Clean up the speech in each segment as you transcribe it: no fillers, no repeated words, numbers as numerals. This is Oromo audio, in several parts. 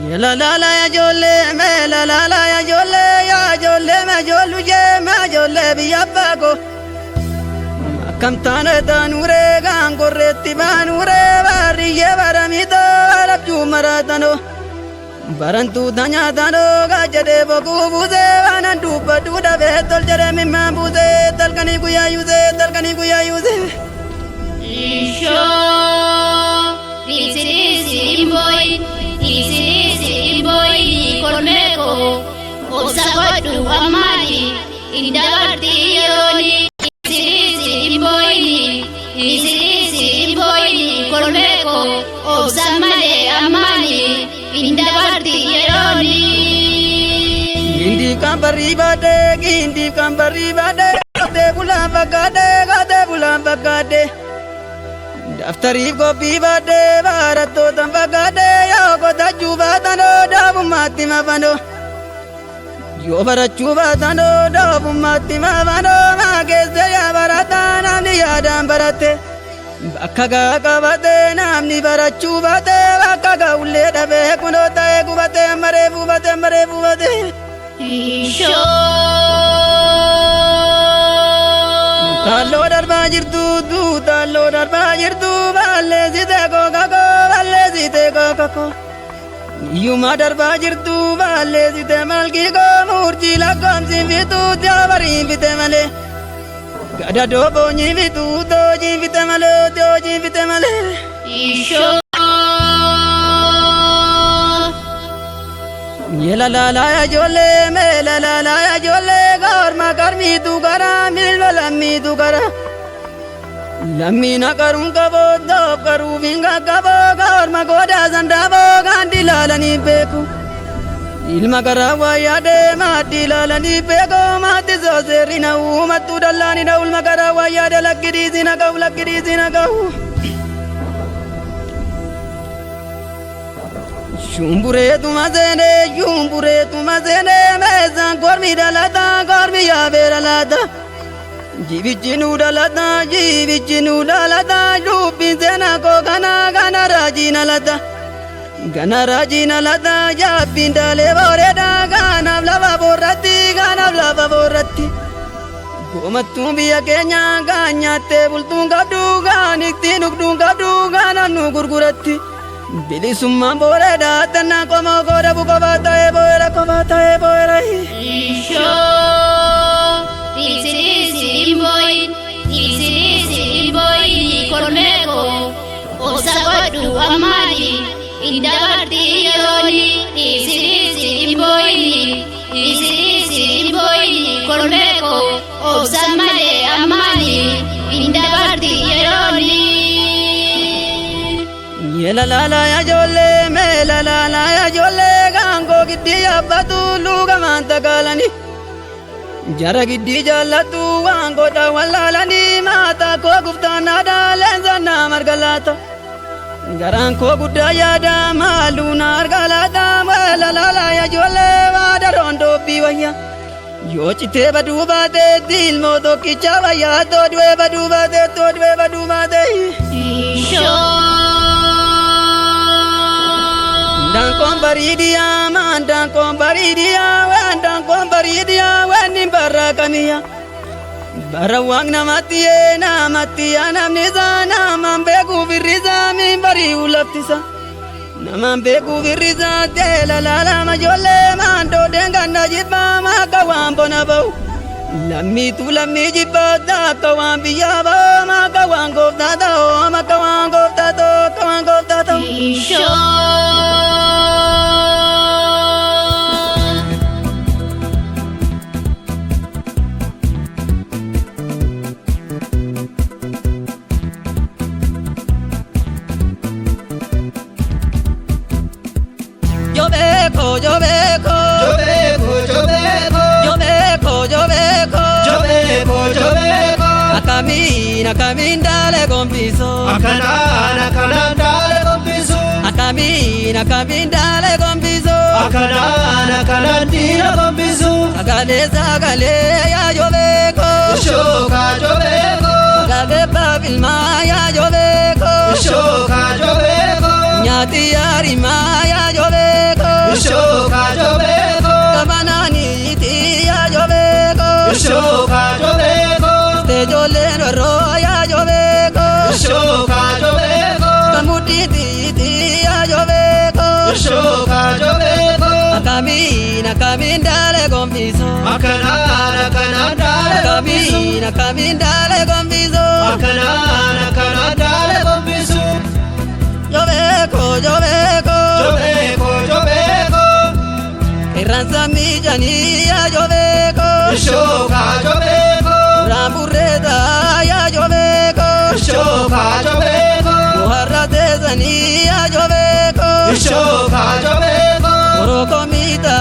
La la la ya jolle me la la la ya jolle me jollu je me jolle biya bago kam tane tanure gangorretti banure bariye baramito arabju maratano barantu danya dano gajade bogu buze anandu padu da betol jere mimma buze talkani guya yuze isho Easy boy, Corneco, Osagodu, Amani, Indavarti, easy boy, Corneco, Osamale, Amani, Indavarti, Gindi Kambari Bade, Gade Bulan Bagade. Daftari go bibade barato tambagade yo go dajuba tano dabu mati mavano yo barachuba tano dabu mati mavano mageze ya barata namni yadam barate bakaga kabate namni barachuba te bakaga ulle dabe kuno tae gubate mare bubate Isho Talo darba jirtu balle zite ko Yuma darba jirtu balle zite malki ko murji lagam simvitu tiavari vite male Gada dobo nyivitu doji vite male Isho La la la ya jolle me la la la ya jolle garma garmi tu gara milva lammi tu gara lammi na karun kabo dab karu vinga kabo garma goda zanda bo gandi lalani beku ilma gara wa yade mati lalani beko mati zozerina umatu dallani na ulma gara wa yade lakidi zina kau Shumbure tumazene mezan gormi ya beralata Jivichinu dalata Lupin zena ko gana rajina lata Japin dale boreda gana blava borratti Gomatum biya kenya ganya tebultung kabdu ganikti nukdung kabdu gana nu gurguratti Bili summa bore da tanna komo gora buko batae boera Isho Easy boy, Corneco, Osagodu, Amani, Indavarti, easy boy, Corneco, Osamale, Amani, Indavarti, La la la ya jolle me la la la ya jolle gango giddi abbatu luga manta galani Jara giddi jallatu gango da wallalani mata ko guftana da lenzana margalata Garan ko gudda yada maluna argalata la la la ya jolle wada rondo biwaya Yo chite badubate dil modo kichawaya todwe badubate Isho Dan kon baridia wani barakamiya Barawang namatiye namni zana mambegu virriza min bari ulaftisa Namambegu virriza te la la la majolle mando dengana jibba makawan bonabau Lammi jibba da kawan biyaba makawan goftada Isho Akamin dale gombiso Akana dale gombiso Akamin dale gombiso Akana dile gombiso Sagale ya joveko Shoka joveko Sagale babilma ya joveko Shoka joveko Nyati yari ma ya joveko Shoka jobeko Kabanani tiya jobeko Shoka jobeko Tejole roya jobeko Shoka jobeko Kamuti tiya jobeko Shoka jobeko Kamindale gombiso Akanana kanadale gombisu Kamindale gombiso Akanana kanadale gombisu Jobeko Jobeko jobeko Ranza mijani ya jobeko Shoka jobeko Rambureta ya jobeko Shoka jobeko Muharrate zani ya jobeko Shoka jobeko Orokomita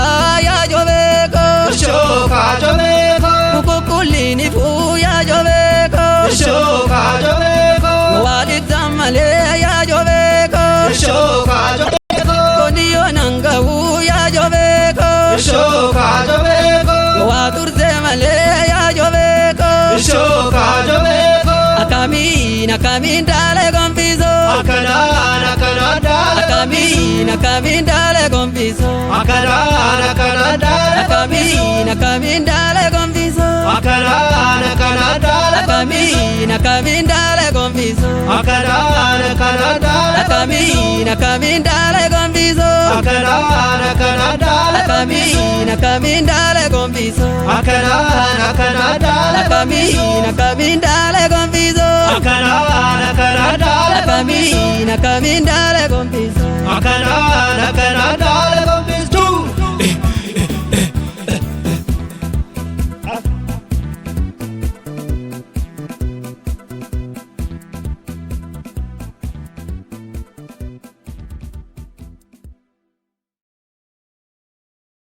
ya jobeko Shoka jobeko Kukulini fu ya jobeko Shoka jobeko Walid zamale ya jobeko Shoka jobeko Koniyo nangawu ya jobeko Shoka jobeko Wadur zemale ya jobeko Shoka jobeko Kamindale gombiso Akanana kanadale Kamindale gombiso Akanana kanadale Kamindale gombiso Akanana kanadale Kamindale gombiso Akanana kanadale Kamindale gombiso Akanana kanadale Kamindale gombiso Akanana kanadale Kamindale gombiso Akanana kanadale Kamindale gombiso Akanana kanadale gombisu